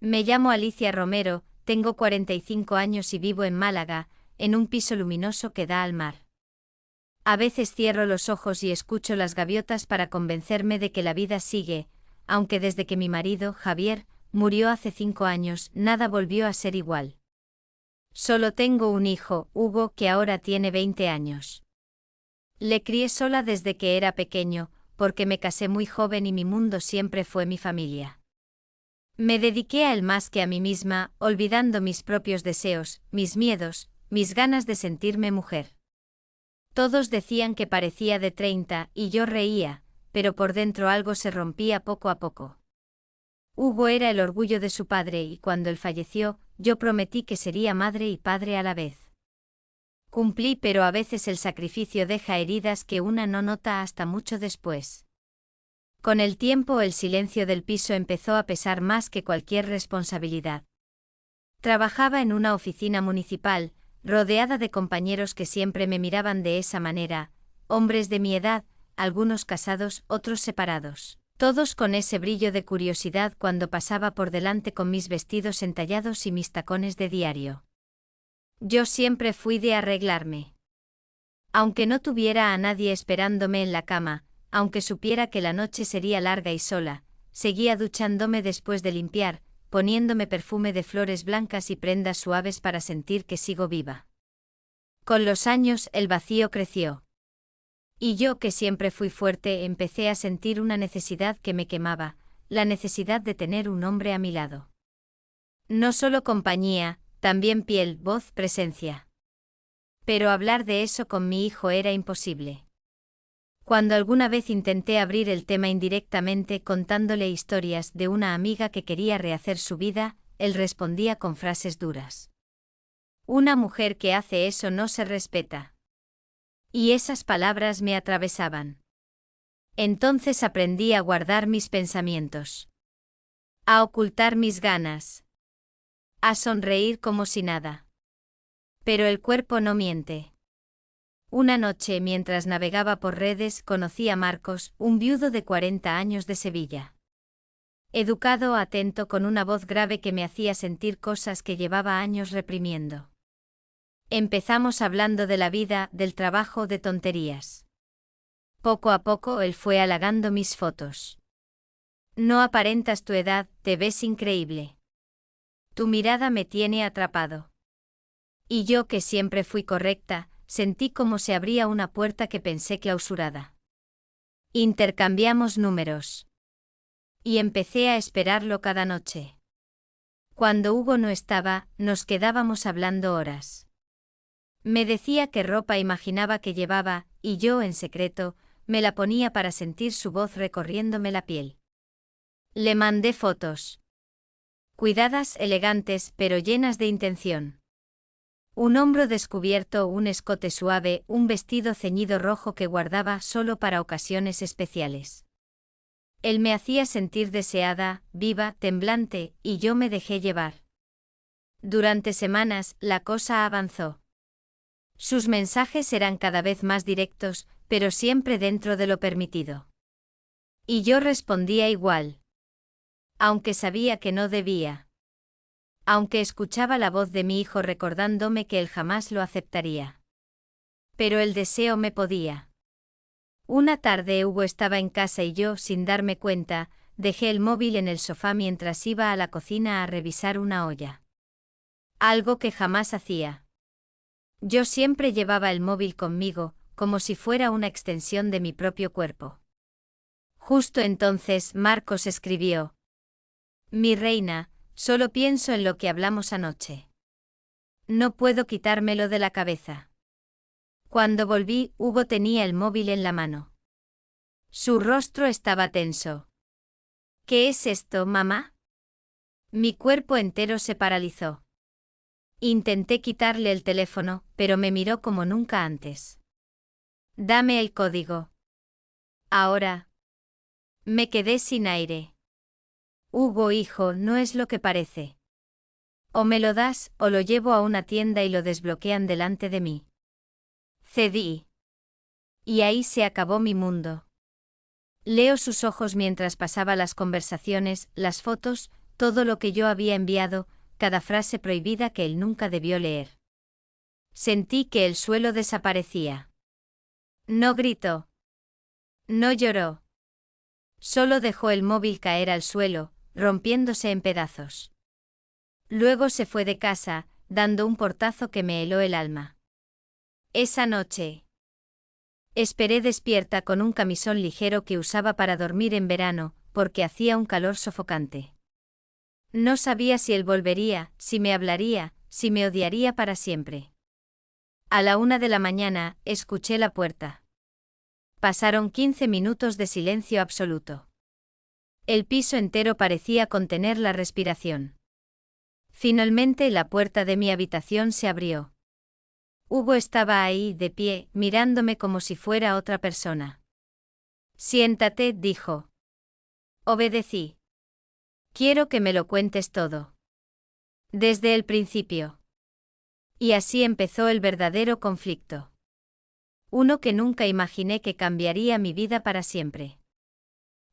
Me llamo Alicia Romero, tengo 45 años y vivo en Málaga, en un piso luminoso que da al mar. A veces cierro los ojos y escucho las gaviotas para convencerme de que la vida sigue, aunque desde que mi marido, Javier, murió hace 5 años, nada volvió a ser igual. Solo tengo un hijo, Hugo, que ahora tiene 20 años. Le crié sola desde que era pequeño, porque me casé muy joven y mi mundo siempre fue mi familia. Me dediqué a él más que a mí misma, olvidando mis propios deseos, mis miedos, mis ganas de sentirme mujer. Todos decían que parecía de 30 y yo reía, pero por dentro algo se rompía poco a poco. Hugo era el orgullo de su padre y cuando él falleció, yo prometí que sería madre y padre a la vez. Cumplí, pero a veces el sacrificio deja heridas que una no nota hasta mucho después. Con el tiempo el silencio del piso empezó a pesar más que cualquier responsabilidad. Trabajaba en una oficina municipal, rodeada de compañeros que siempre me miraban de esa manera, hombres de mi edad, algunos casados, otros separados, todos con ese brillo de curiosidad cuando pasaba por delante con mis vestidos entallados y mis tacones de diario. Yo siempre fui de arreglarme. Aunque no tuviera a nadie esperándome en la cama, aunque supiera que la noche sería larga y sola, seguía duchándome después de limpiar, poniéndome perfume de flores blancas y prendas suaves para sentir que sigo viva. Con los años el vacío creció. Y yo, que siempre fui fuerte, empecé a sentir una necesidad que me quemaba, la necesidad de tener un hombre a mi lado. No solo compañía, también piel, voz, presencia. Pero hablar de eso con mi hijo era imposible. Cuando alguna vez intenté abrir el tema indirectamente contándole historias de una amiga que quería rehacer su vida, él respondía con frases duras. Una mujer que hace eso no se respeta. Y esas palabras me atravesaban. Entonces aprendí a guardar mis pensamientos. A ocultar mis ganas. A sonreír como si nada. Pero el cuerpo no miente. Una noche, mientras navegaba por redes, conocí a Marcos, un viudo de 40 años de Sevilla. Educado, atento, con una voz grave que me hacía sentir cosas que llevaba años reprimiendo. Empezamos hablando de la vida, del trabajo, de tonterías. Poco a poco él fue halagando mis fotos. No aparentas tu edad, te ves increíble. Tu mirada me tiene atrapado. Y yo, que siempre fui correcta, sentí como se abría una puerta que pensé clausurada. Intercambiamos números. Y empecé a esperarlo cada noche. Cuando Hugo no estaba, nos quedábamos hablando horas. Me decía qué ropa imaginaba que llevaba, y yo, en secreto, me la ponía para sentir su voz recorriéndome la piel. Le mandé fotos. Cuidadas, elegantes, pero llenas de intención. Un hombro descubierto, un escote suave, un vestido ceñido rojo que guardaba solo para ocasiones especiales. Él me hacía sentir deseada, viva, temblante, y yo me dejé llevar. Durante semanas, la cosa avanzó. Sus mensajes eran cada vez más directos, pero siempre dentro de lo permitido. Y yo respondía igual. Aunque sabía que no debía. Aunque escuchaba la voz de mi hijo recordándome que él jamás lo aceptaría. Pero el deseo me podía. Una tarde Hugo estaba en casa y yo, sin darme cuenta, dejé el móvil en el sofá mientras iba a la cocina a revisar una olla. Algo que jamás hacía. Yo siempre llevaba el móvil conmigo, como si fuera una extensión de mi propio cuerpo. Justo entonces Marcos escribió: Mi reina, solo pienso en lo que hablamos anoche. No puedo quitármelo de la cabeza. Cuando volví, Hugo tenía el móvil en la mano. Su rostro estaba tenso. ¿Qué es esto, mamá? Mi cuerpo entero se paralizó. Intenté quitarle el teléfono, pero me miró como nunca antes. Dame el código. Ahora. Me quedé sin aire. Hugo, hijo, no es lo que parece. O me lo das, o lo llevo a una tienda y lo desbloquean delante de mí. Cedí. Y ahí se acabó mi mundo. Leo sus ojos mientras pasaba las conversaciones, las fotos, todo lo que yo había enviado, cada frase prohibida que él nunca debió leer. Sentí que el suelo desaparecía. No gritó. No lloró. Solo dejó el móvil caer al suelo, rompiéndose en pedazos. Luego se fue de casa, dando un portazo que me heló el alma. Esa noche. Esperé despierta con un camisón ligero que usaba para dormir en verano, porque hacía un calor sofocante. No sabía si él volvería, si me hablaría, si me odiaría para siempre. A la 1 de la mañana, escuché la puerta. Pasaron 15 minutos de silencio absoluto. El piso entero parecía contener la respiración. Finalmente la puerta de mi habitación se abrió. Hugo estaba ahí, de pie, mirándome como si fuera otra persona. Siéntate, dijo. Obedecí. Quiero que me lo cuentes todo. Desde el principio. Y así empezó el verdadero conflicto. Uno que nunca imaginé que cambiaría mi vida para siempre.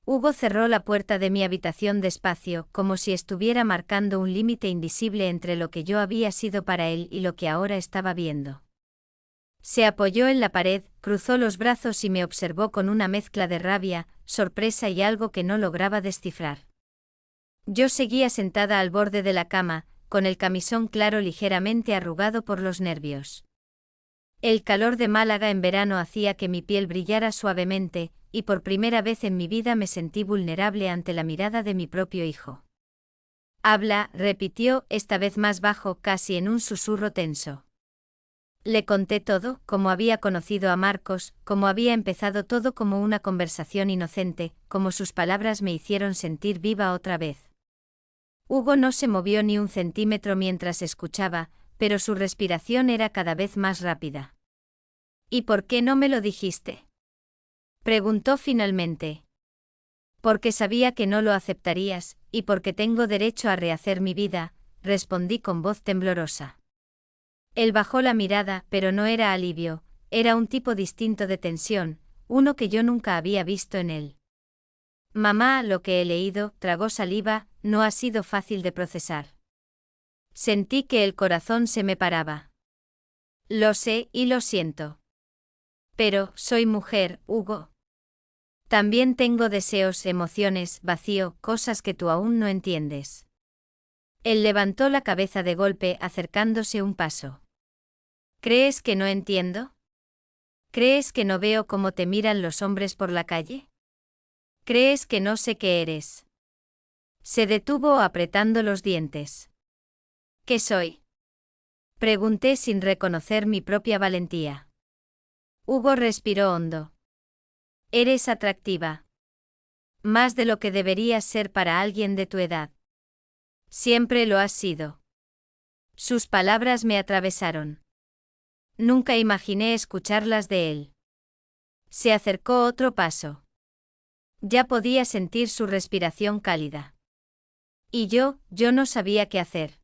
Hugo cerró la puerta de mi habitación despacio, como si estuviera marcando un límite invisible entre lo que yo había sido para él y lo que ahora estaba viendo. Se apoyó en la pared, cruzó los brazos y me observó con una mezcla de rabia, sorpresa y algo que no lograba descifrar. Yo seguía sentada al borde de la cama, con el camisón claro ligeramente arrugado por los nervios. El calor de Málaga en verano hacía que mi piel brillara suavemente, y por primera vez en mi vida me sentí vulnerable ante la mirada de mi propio hijo. Habla, repitió, esta vez más bajo, casi en un susurro tenso. Le conté todo, cómo había conocido a Marcos, cómo había empezado todo como una conversación inocente, cómo sus palabras me hicieron sentir viva otra vez. Hugo no se movió ni un centímetro mientras escuchaba, pero su respiración era cada vez más rápida. ¿Y por qué no me lo dijiste?, preguntó finalmente. Porque sabía que no lo aceptarías, y porque tengo derecho a rehacer mi vida, respondí con voz temblorosa. Él bajó la mirada, pero no era alivio, era un tipo distinto de tensión, uno que yo nunca había visto en él. Mamá, lo que he leído, tragó saliva, no ha sido fácil de procesar. Sentí que el corazón se me paraba. Lo sé y lo siento. Pero, soy mujer, Hugo. También tengo deseos, emociones, vacío, cosas que tú aún no entiendes. Él levantó la cabeza de golpe, acercándose un paso. ¿Crees que no entiendo? ¿Crees que no veo cómo te miran los hombres por la calle? ¿Crees que no sé qué eres? Se detuvo apretando los dientes. ¿Qué soy?, pregunté sin reconocer mi propia valentía. Hugo respiró hondo. Eres atractiva. Más de lo que deberías ser para alguien de tu edad. Siempre lo has sido. Sus palabras me atravesaron. Nunca imaginé escucharlas de él. Se acercó otro paso. Ya podía sentir su respiración cálida. Y yo no sabía qué hacer.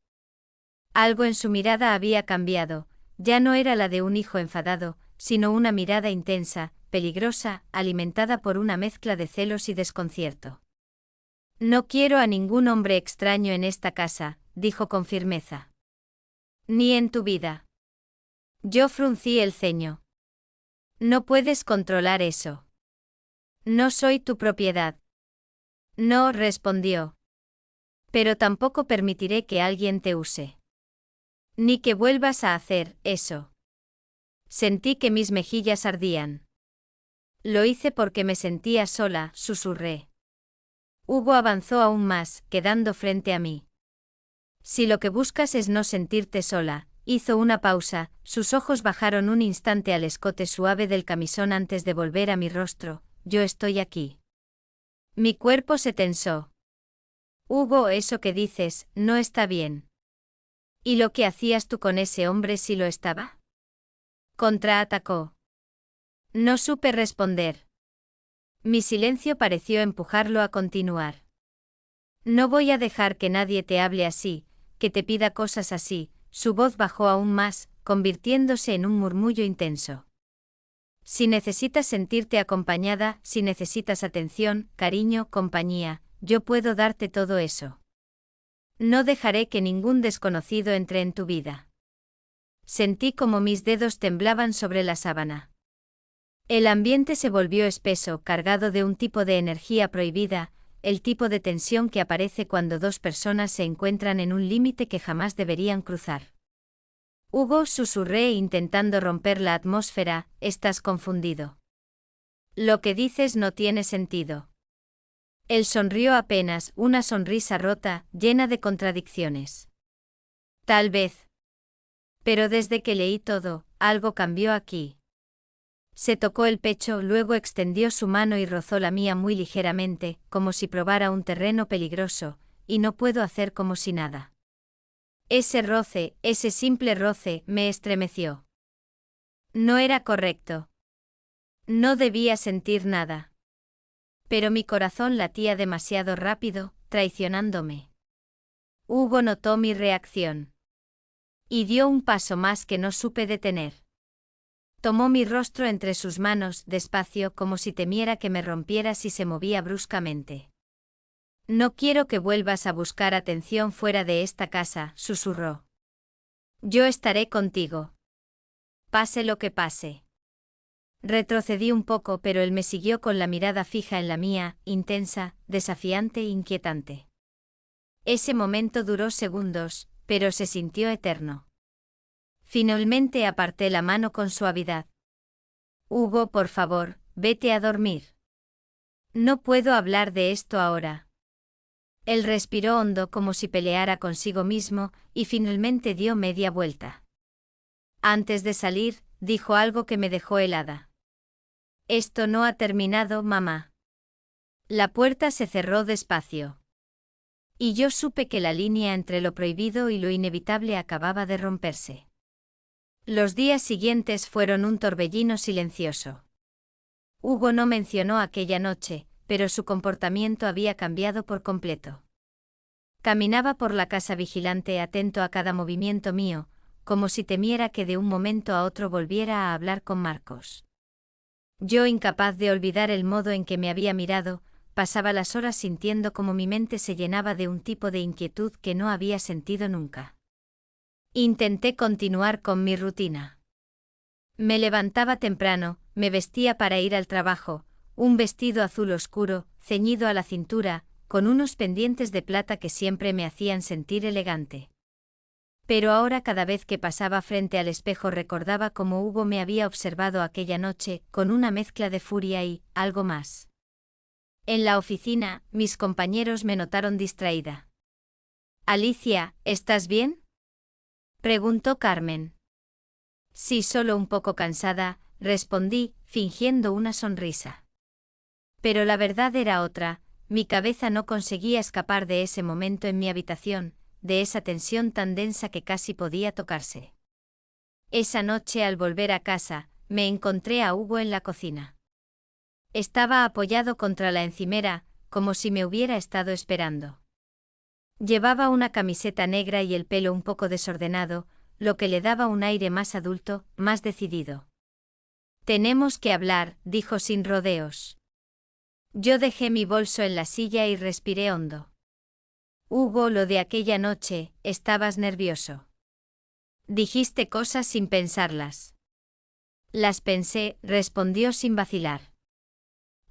Algo en su mirada había cambiado, ya no era la de un hijo enfadado, sino una mirada intensa, peligrosa, alimentada por una mezcla de celos y desconcierto. No quiero a ningún hombre extraño en esta casa, dijo con firmeza. Ni en tu vida. Yo fruncí el ceño. No puedes controlar eso. No soy tu propiedad. No, respondió. Pero tampoco permitiré que alguien te use. Ni que vuelvas a hacer eso. Sentí que mis mejillas ardían. Lo hice porque me sentía sola, susurré. Hugo avanzó aún más, quedando frente a mí. Si lo que buscas es no sentirte sola, hizo una pausa, sus ojos bajaron un instante al escote suave del camisón antes de volver a mi rostro, yo estoy aquí. Mi cuerpo se tensó. Hugo, eso que dices, no está bien. ¿Y lo que hacías tú con ese hombre si lo estaba? Contraatacó. No supe responder. Mi silencio pareció empujarlo a continuar. No voy a dejar que nadie te hable así, que te pida cosas así, su voz bajó aún más, convirtiéndose en un murmullo intenso. Si necesitas sentirte acompañada, si necesitas atención, cariño, compañía, yo puedo darte todo eso. No dejaré que ningún desconocido entre en tu vida. Sentí como mis dedos temblaban sobre la sábana. El ambiente se volvió espeso, cargado de un tipo de energía prohibida, el tipo de tensión que aparece cuando dos personas se encuentran en un límite que jamás deberían cruzar. Hugo, susurré intentando romper la atmósfera, estás confundido. Lo que dices no tiene sentido. Él sonrió apenas, una sonrisa rota, llena de contradicciones. Tal vez. Pero desde que leí todo, algo cambió aquí. Se tocó el pecho, luego extendió su mano y rozó la mía muy ligeramente, como si probara un terreno peligroso, y no puedo hacer como si nada. Ese roce, ese simple roce, me estremeció. No era correcto. No debía sentir nada. Pero mi corazón latía demasiado rápido, traicionándome. Hugo notó mi reacción. Y dio un paso más que no supe detener. Tomó mi rostro entre sus manos, despacio, como si temiera que me rompiera si se movía bruscamente. No quiero que vuelvas a buscar atención fuera de esta casa, susurró. Yo estaré contigo. Pase lo que pase. Retrocedí un poco, pero él me siguió con la mirada fija en la mía, intensa, desafiante e inquietante. Ese momento duró segundos, pero se sintió eterno. Finalmente aparté la mano con suavidad. Hugo, por favor, vete a dormir. No puedo hablar de esto ahora. Él respiró hondo como si peleara consigo mismo, y finalmente dio media vuelta. Antes de salir, dijo algo que me dejó helada. Esto no ha terminado, mamá. La puerta se cerró despacio. Y yo supe que la línea entre lo prohibido y lo inevitable acababa de romperse. Los días siguientes fueron un torbellino silencioso. Hugo no mencionó aquella noche, pero su comportamiento había cambiado por completo. Caminaba por la casa vigilante, atento a cada movimiento mío, como si temiera que de un momento a otro volviera a hablar con Marcos. Yo, incapaz de olvidar el modo en que me había mirado, pasaba las horas sintiendo como mi mente se llenaba de un tipo de inquietud que no había sentido nunca. Intenté continuar con mi rutina. Me levantaba temprano, me vestía para ir al trabajo, un vestido azul oscuro, ceñido a la cintura, con unos pendientes de plata que siempre me hacían sentir elegante. Pero ahora cada vez que pasaba frente al espejo recordaba cómo Hugo me había observado aquella noche, con una mezcla de furia y algo más. En la oficina, mis compañeros me notaron distraída. Alicia, ¿estás bien?, preguntó Carmen. Sí, solo un poco cansada, respondí, fingiendo una sonrisa. Pero la verdad era otra, mi cabeza no conseguía escapar de ese momento en mi habitación, de esa tensión tan densa que casi podía tocarse. Esa noche, al volver a casa, me encontré a Hugo en la cocina. Estaba apoyado contra la encimera, como si me hubiera estado esperando. Llevaba una camiseta negra y el pelo un poco desordenado, lo que le daba un aire más adulto, más decidido. Tenemos que hablar, dijo sin rodeos. Yo dejé mi bolso en la silla y respiré hondo. Hugo, lo de aquella noche, estabas nervioso. Dijiste cosas sin pensarlas. Las pensé, respondió sin vacilar.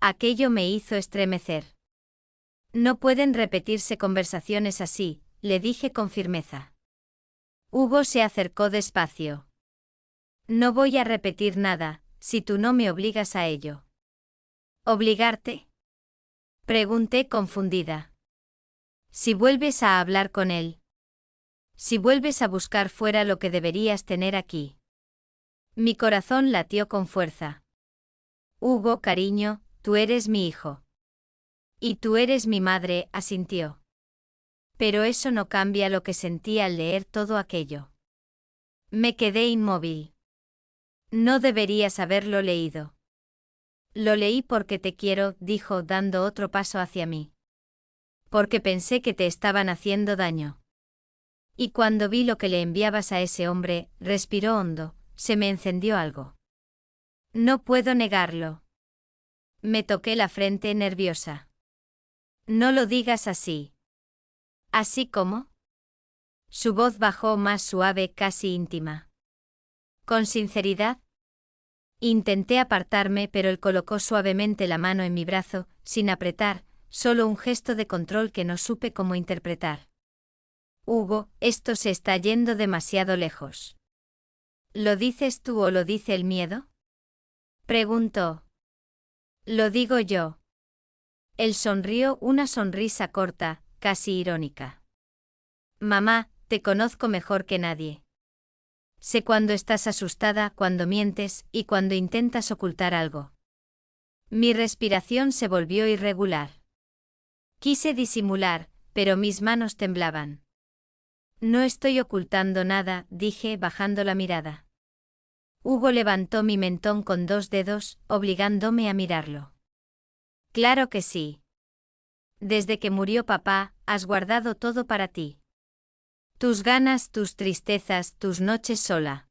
Aquello me hizo estremecer. No pueden repetirse conversaciones así, le dije con firmeza. Hugo se acercó despacio. No voy a repetir nada, si tú no me obligas a ello. ¿Obligarte?, pregunté confundida. Si vuelves a hablar con él. Si vuelves a buscar fuera lo que deberías tener aquí. Mi corazón latió con fuerza. Hugo, cariño, tú eres mi hijo. Y tú eres mi madre, asintió. Pero eso no cambia lo que sentí al leer todo aquello. Me quedé inmóvil. No deberías haberlo leído. Lo leí porque te quiero, dijo, dando otro paso hacia mí. Porque pensé que te estaban haciendo daño. Y cuando vi lo que le enviabas a ese hombre, respiró hondo, se me encendió algo. No puedo negarlo. Me toqué la frente nerviosa. No lo digas así. ¿Así como? Su voz bajó más suave, casi íntima. ¿Con sinceridad? Intenté apartarme, pero él colocó suavemente la mano en mi brazo, sin apretar, solo un gesto de control que no supe cómo interpretar. Hugo, esto se está yendo demasiado lejos. ¿Lo dices tú o lo dice el miedo? Preguntó. Lo digo yo. Él sonrió, una sonrisa corta, casi irónica. Mamá, te conozco mejor que nadie. Sé cuando estás asustada, cuando mientes y cuando intentas ocultar algo. Mi respiración se volvió irregular. Quise disimular, pero mis manos temblaban. No estoy ocultando nada, dije, bajando la mirada. Hugo levantó mi mentón con 2 dedos, obligándome a mirarlo. Claro que sí. Desde que murió papá, has guardado todo para ti. Tus ganas, tus tristezas, tus noches sola.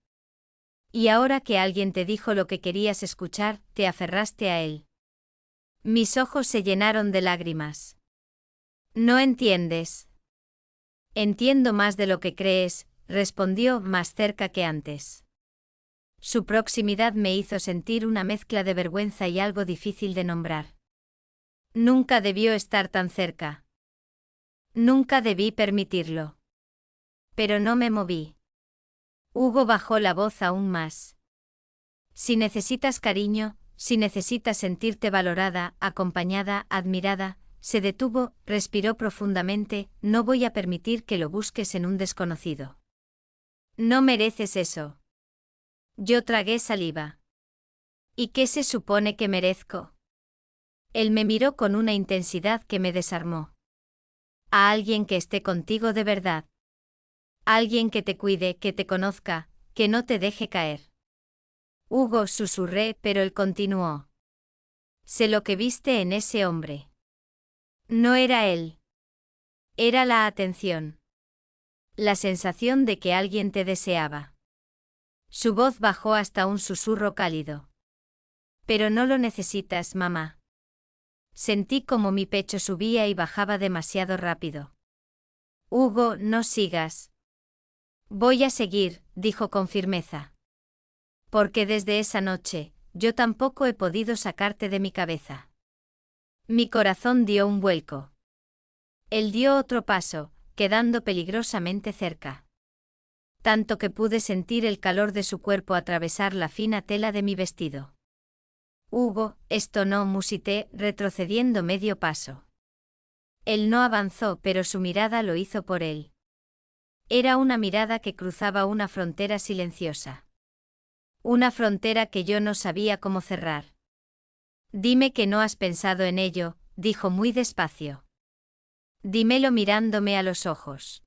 Y ahora que alguien te dijo lo que querías escuchar, te aferraste a él. Mis ojos se llenaron de lágrimas. No entiendes. Entiendo más de lo que crees, respondió, más cerca que antes. Su proximidad me hizo sentir una mezcla de vergüenza y algo difícil de nombrar. Nunca debió estar tan cerca. Nunca debí permitirlo. Pero no me moví. Hugo bajó la voz aún más. Si necesitas cariño, si necesitas sentirte valorada, acompañada, admirada, se detuvo, respiró profundamente, no voy a permitir que lo busques en un desconocido. No mereces eso. Yo tragué saliva. ¿Y qué se supone que merezco? Él me miró con una intensidad que me desarmó. A alguien que esté contigo de verdad. Alguien que te cuide, que te conozca, que no te deje caer. Hugo, susurré, pero él continuó. Sé lo que viste en ese hombre. No era él. Era la atención. La sensación de que alguien te deseaba. Su voz bajó hasta un susurro cálido. Pero no lo necesitas, mamá. Sentí como mi pecho subía y bajaba demasiado rápido. Hugo, no sigas. Voy a seguir, dijo con firmeza. Porque desde esa noche, yo tampoco he podido sacarte de mi cabeza. Mi corazón dio un vuelco. Él dio otro paso, quedando peligrosamente cerca. Tanto que pude sentir el calor de su cuerpo atravesar la fina tela de mi vestido. Hugo, esto no, musité, retrocediendo medio paso. Él no avanzó, pero su mirada lo hizo por él. Era una mirada que cruzaba una frontera silenciosa. Una frontera que yo no sabía cómo cerrar. Dime que no has pensado en ello, dijo muy despacio. Dímelo mirándome a los ojos.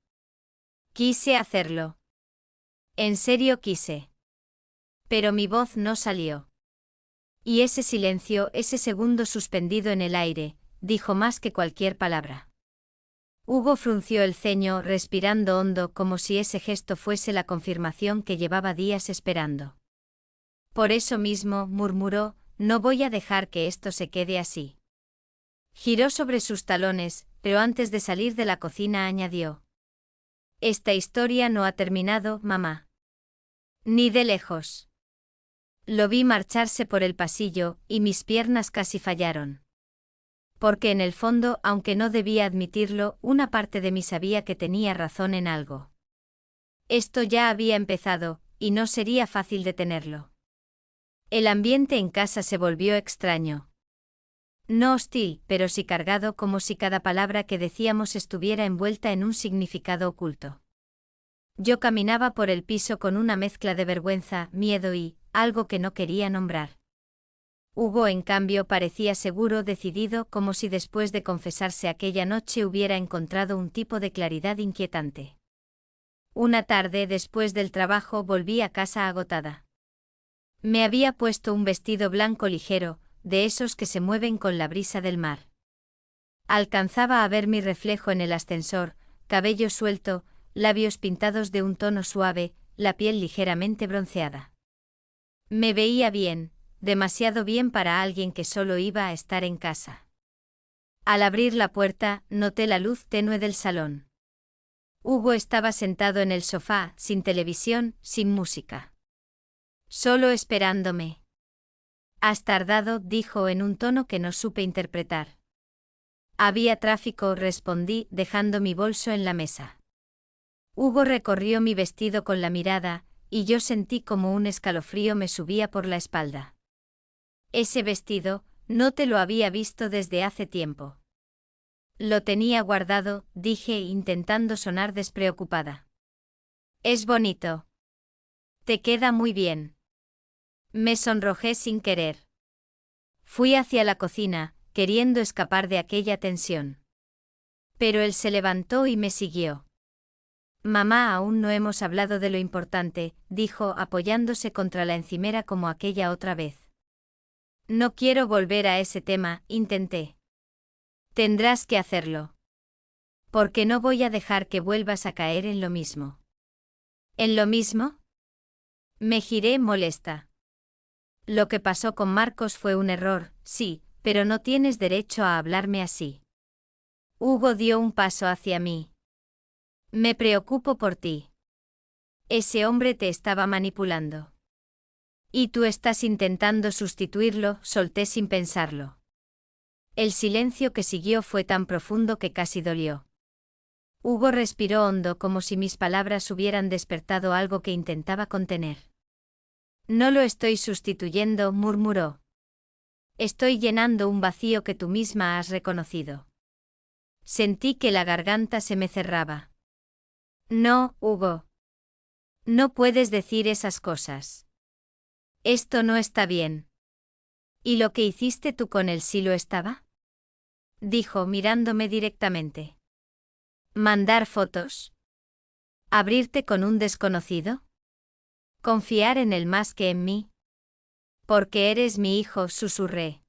Quise hacerlo. En serio quise. Pero mi voz no salió. Y ese silencio, ese segundo suspendido en el aire, dijo más que cualquier palabra. Hugo frunció el ceño, respirando hondo, como si ese gesto fuese la confirmación que llevaba días esperando. Por eso mismo, murmuró, no voy a dejar que esto se quede así. Giró sobre sus talones, pero antes de salir de la cocina añadió. Esta historia no ha terminado, mamá. Ni de lejos. Lo vi marcharse por el pasillo, y mis piernas casi fallaron. Porque en el fondo, aunque no debía admitirlo, una parte de mí sabía que tenía razón en algo. Esto ya había empezado, y no sería fácil detenerlo. El ambiente en casa se volvió extraño. No hostil, pero sí cargado, como si cada palabra que decíamos estuviera envuelta en un significado oculto. Yo caminaba por el piso con una mezcla de vergüenza, miedo y algo que no quería nombrar. Hugo, en cambio, parecía seguro, decidido, como si después de confesarse aquella noche hubiera encontrado un tipo de claridad inquietante. Una tarde, después del trabajo, volví a casa agotada. Me había puesto un vestido blanco ligero, de esos que se mueven con la brisa del mar. Alcanzaba a ver mi reflejo en el ascensor, cabello suelto, labios pintados de un tono suave, la piel ligeramente bronceada. Me veía bien, demasiado bien para alguien que solo iba a estar en casa. Al abrir la puerta, noté la luz tenue del salón. Hugo estaba sentado en el sofá, sin televisión, sin música. Solo esperándome. Has tardado, dijo en un tono que no supe interpretar. Había tráfico, respondí, dejando mi bolso en la mesa. Hugo recorrió mi vestido con la mirada, y yo sentí como un escalofrío me subía por la espalda. Ese vestido, no te lo había visto desde hace tiempo. Lo tenía guardado, dije intentando sonar despreocupada. Es bonito. Te queda muy bien. Me sonrojé sin querer. Fui hacia la cocina, queriendo escapar de aquella tensión. Pero él se levantó y me siguió. Mamá, aún no hemos hablado de lo importante, dijo apoyándose contra la encimera como aquella otra vez. No quiero volver a ese tema, intenté. Tendrás que hacerlo. Porque no voy a dejar que vuelvas a caer en lo mismo. ¿En lo mismo? Me giré molesta. Lo que pasó con Marcos fue un error, sí, pero no tienes derecho a hablarme así. Hugo dio un paso hacia mí. Me preocupo por ti. Ese hombre te estaba manipulando. Y tú estás intentando sustituirlo, solté sin pensarlo. El silencio que siguió fue tan profundo que casi dolió. Hugo respiró hondo como si mis palabras hubieran despertado algo que intentaba contener. No lo estoy sustituyendo, murmuró. Estoy llenando un vacío que tú misma has reconocido. Sentí que la garganta se me cerraba. No, Hugo. No puedes decir esas cosas. Esto no está bien. ¿Y lo que hiciste tú con él sí lo estaba? Dijo mirándome directamente. ¿Mandar fotos? ¿Abrirte con un desconocido? ¿Confiar en él más que en mí? Porque eres mi hijo, susurré.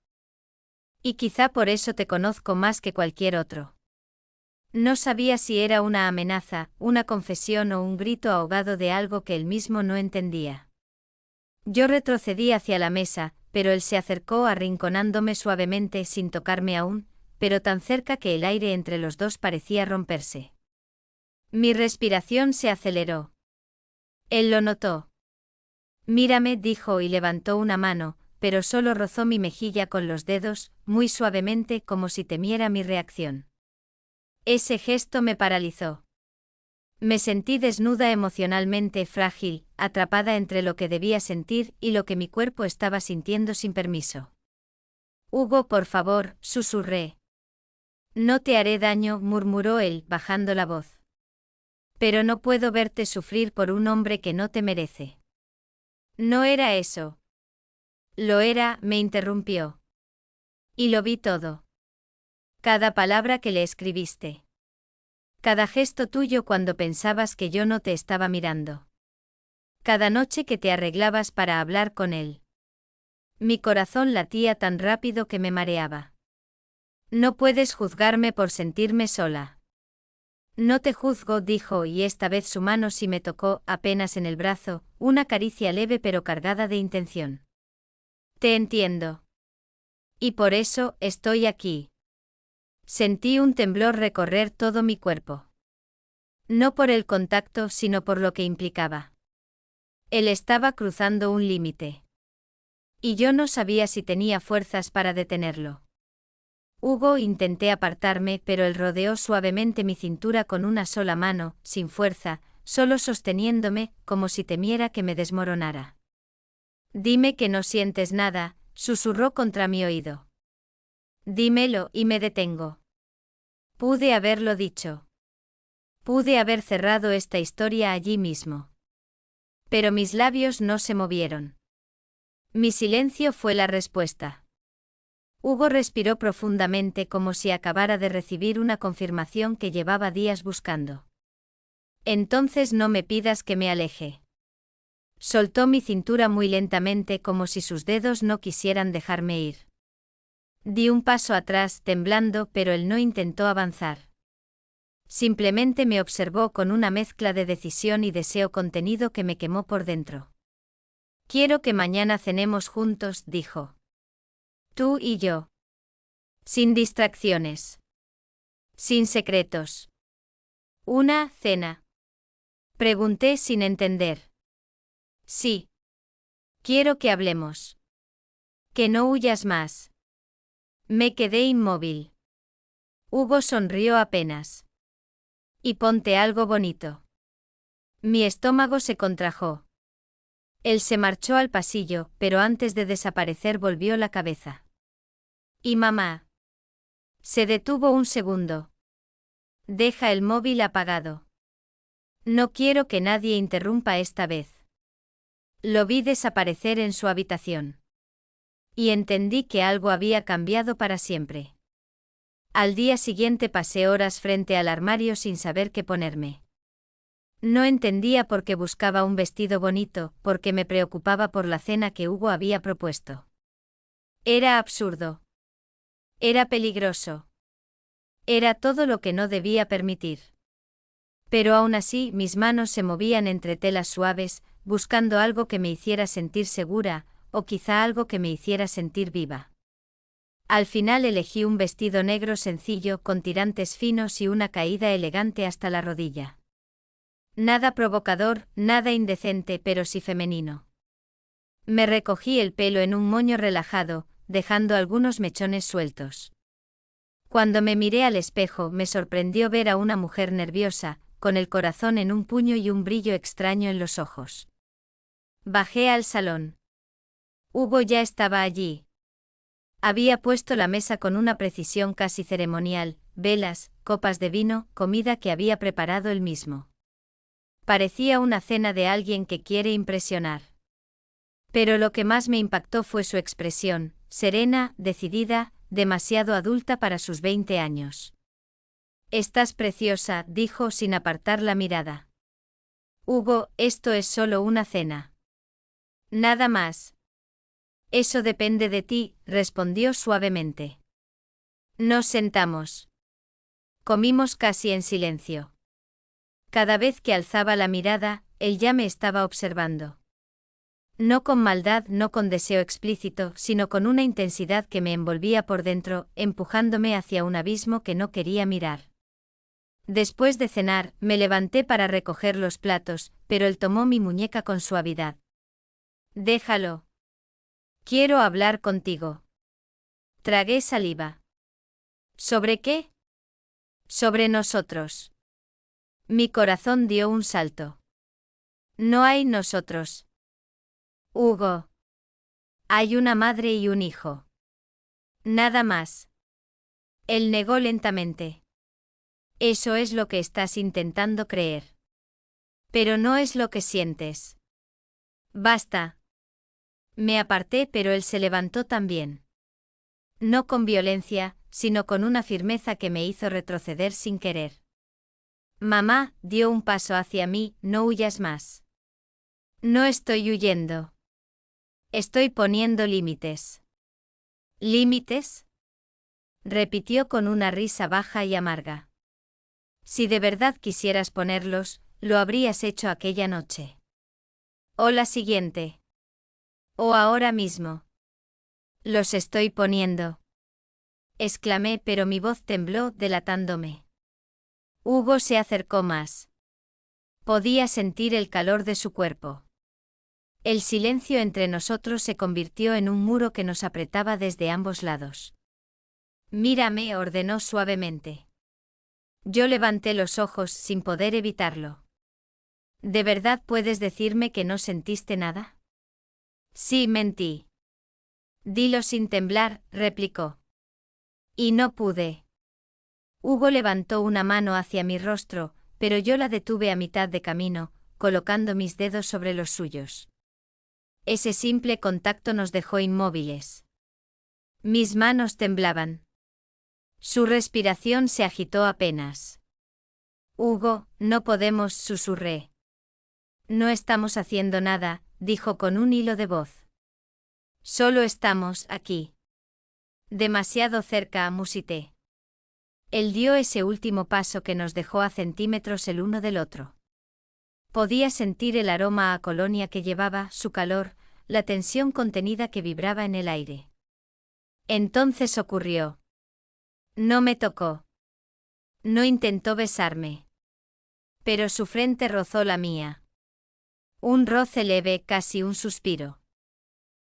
Y quizá por eso te conozco más que cualquier otro. No sabía si era una amenaza, una confesión o un grito ahogado de algo que él mismo no entendía. Yo retrocedí hacia la mesa, pero él se acercó arrinconándome suavemente sin tocarme aún, pero tan cerca que el aire entre los dos parecía romperse. Mi respiración se aceleró. Él lo notó. Mírame, dijo y levantó una mano, pero solo rozó mi mejilla con los dedos, muy suavemente como si temiera mi reacción. Ese gesto me paralizó. Me sentí desnuda emocionalmente frágil, atrapada entre lo que debía sentir y lo que mi cuerpo estaba sintiendo sin permiso. Hugo, por favor, susurré. No te haré daño, murmuró él, bajando la voz. Pero no puedo verte sufrir por un hombre que no te merece. No era eso. Lo era, me interrumpió. Y lo vi todo. Cada palabra que le escribiste. Cada gesto tuyo cuando pensabas que yo no te estaba mirando. Cada noche que te arreglabas para hablar con él. Mi corazón latía tan rápido que me mareaba. No puedes juzgarme por sentirme sola. No te juzgo, dijo, y esta vez su mano sí me tocó, apenas en el brazo, una caricia leve pero cargada de intención. Te entiendo. Y por eso, estoy aquí. Sentí un temblor recorrer todo mi cuerpo. No por el contacto, sino por lo que implicaba. Él estaba cruzando un límite. Y yo no sabía si tenía fuerzas para detenerlo. Hugo, intenté apartarme, pero él rodeó suavemente mi cintura con una sola mano, sin fuerza, solo sosteniéndome, como si temiera que me desmoronara. Dime que no sientes nada, susurró contra mi oído. Dímelo y me detengo. Pude haberlo dicho. Pude haber cerrado esta historia allí mismo. Pero mis labios no se movieron. Mi silencio fue la respuesta. Hugo respiró profundamente como si acabara de recibir una confirmación que llevaba días buscando. Entonces no me pidas que me aleje. Soltó mi cintura muy lentamente como si sus dedos no quisieran dejarme ir. Di un paso atrás, temblando, pero él no intentó avanzar. Simplemente me observó con una mezcla de decisión y deseo contenido que me quemó por dentro. Quiero que mañana cenemos juntos, dijo. Tú y yo. Sin distracciones. Sin secretos. ¿Una cena? Pregunté sin entender. Sí. Quiero que hablemos. Que no huyas más. Me quedé inmóvil. Hugo sonrió apenas. Y ponte algo bonito. Mi estómago se contrajo. Él se marchó al pasillo, pero antes de desaparecer volvió la cabeza. ¿Y mamá? Se detuvo un segundo. Deja el móvil apagado. No quiero que nadie interrumpa esta vez. Lo vi desaparecer en su habitación. Y entendí que algo había cambiado para siempre. Al día siguiente pasé horas frente al armario sin saber qué ponerme. No entendía por qué buscaba un vestido bonito, porque me preocupaba por la cena que Hugo había propuesto. Era absurdo. Era peligroso. Era todo lo que no debía permitir. Pero aún así mis manos se movían entre telas suaves, buscando algo que me hiciera sentir segura, o quizá algo que me hiciera sentir viva. Al final elegí un vestido negro sencillo con tirantes finos y una caída elegante hasta la rodilla. Nada provocador, nada indecente, pero sí femenino. Me recogí el pelo en un moño relajado, dejando algunos mechones sueltos. Cuando me miré al espejo me sorprendió ver a una mujer nerviosa, con el corazón en un puño y un brillo extraño en los ojos. Bajé al salón. Hugo ya estaba allí. Había puesto la mesa con una precisión casi ceremonial, velas, copas de vino, comida que había preparado él mismo. Parecía una cena de alguien que quiere impresionar. Pero lo que más me impactó fue su expresión, serena, decidida, demasiado adulta para sus 20 años. «Estás preciosa», dijo sin apartar la mirada. «Hugo, esto es solo una cena. Nada más». «Eso depende de ti», respondió suavemente. Nos sentamos. Comimos casi en silencio. Cada vez que alzaba la mirada, él ya me estaba observando. No con maldad, no con deseo explícito, sino con una intensidad que me envolvía por dentro, empujándome hacia un abismo que no quería mirar. Después de cenar, me levanté para recoger los platos, pero él tomó mi muñeca con suavidad. «Déjalo. Quiero hablar contigo». Tragué saliva. ¿Sobre qué? Sobre nosotros. Mi corazón dio un salto. No hay nosotros. Hugo. Hay una madre y un hijo. Nada más. Él negó lentamente. Eso es lo que estás intentando creer. Pero no es lo que sientes. Basta. Me aparté, pero él se levantó también. No con violencia, sino con una firmeza que me hizo retroceder sin querer. Mamá, dio un paso hacia mí, no huyas más. No estoy huyendo. Estoy poniendo límites. ¿Límites? Repitió con una risa baja y amarga. Si de verdad quisieras ponerlos, lo habrías hecho aquella noche. O la siguiente. O ahora mismo. Los estoy poniendo. Exclamé, pero mi voz tembló, delatándome. Hugo se acercó más. Podía sentir el calor de su cuerpo. El silencio entre nosotros se convirtió en un muro que nos apretaba desde ambos lados. Mírame, ordenó suavemente. Yo levanté los ojos sin poder evitarlo. ¿De verdad puedes decirme que no sentiste nada? Sí, mentí. Dilo sin temblar, replicó. Y no pude. Hugo levantó una mano hacia mi rostro, pero yo la detuve a mitad de camino, colocando mis dedos sobre los suyos. Ese simple contacto nos dejó inmóviles. Mis manos temblaban. Su respiración se agitó apenas. Hugo, no podemos, susurré. No estamos haciendo nada, dijo con un hilo de voz. Solo estamos aquí. Demasiado cerca, musité. Él dio ese último paso que nos dejó a centímetros el uno del otro. Podía sentir el aroma a colonia que llevaba, su calor, la tensión contenida que vibraba en el aire. Entonces ocurrió. No me tocó. No intentó besarme. pero su frente rozó la mía. Un roce leve, casi un suspiro.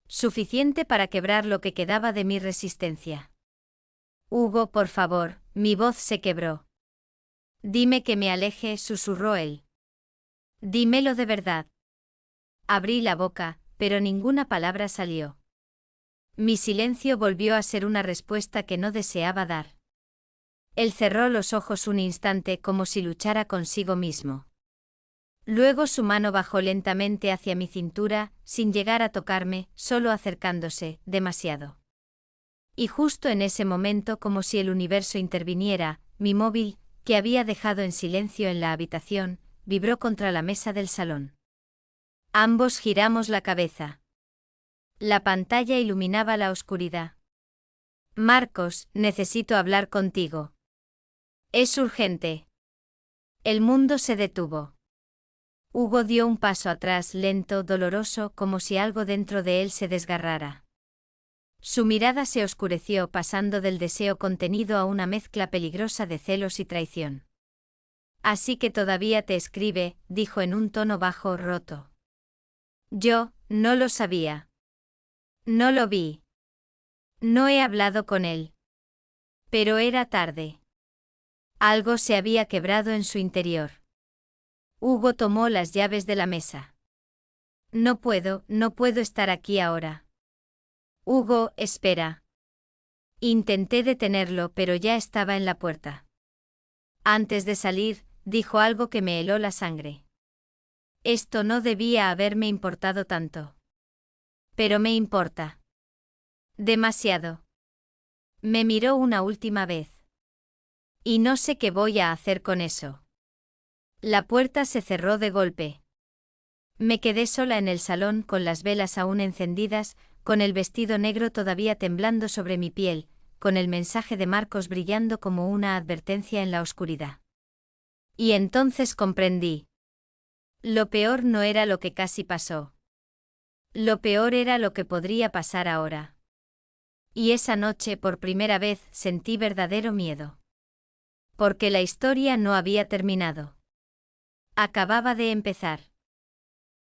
Suficiente para quebrar lo que quedaba de mi resistencia. Hugo, por favor, mi voz se quebró. Dime que me aleje, susurró él. Dímelo de verdad. Abrí la boca, pero ninguna palabra salió. Mi silencio volvió a ser una respuesta que no deseaba dar. Él cerró los ojos un instante como si luchara consigo mismo. Luego su mano bajó lentamente hacia mi cintura, sin llegar a tocarme, solo acercándose, demasiado. Y justo en ese momento, como si el universo interviniera, mi móvil, que había dejado en silencio en la habitación, vibró contra la mesa del salón. Ambos giramos la cabeza. La pantalla iluminaba la oscuridad. Marcos, necesito hablar contigo. Es urgente. El mundo se detuvo. Hugo dio un paso atrás, lento, doloroso, como si algo dentro de él se desgarrara. Su mirada se oscureció, pasando del deseo contenido a una mezcla peligrosa de celos y traición. Así que todavía te escribe, dijo en un tono bajo, roto. Yo, no lo sabía. No lo vi. No he hablado con él. Pero era tarde. Algo se había quebrado en su interior. Hugo tomó las llaves de la mesa. No puedo estar aquí ahora. Hugo, espera. Intenté detenerlo, pero ya estaba en la puerta. Antes de salir, dijo algo que me heló la sangre. Esto no debía haberme importado tanto. Pero me importa. Demasiado. Me miró una última vez. Y no sé qué voy a hacer con eso. La puerta se cerró de golpe. Me quedé sola en el salón con las velas aún encendidas, con el vestido negro todavía temblando sobre mi piel, con el mensaje de Marcos brillando como una advertencia en la oscuridad. Y entonces comprendí. Lo peor no era lo que casi pasó. Lo peor era lo que podría pasar ahora. Y esa noche por primera vez sentí verdadero miedo. Porque la historia no había terminado. Acababa de empezar.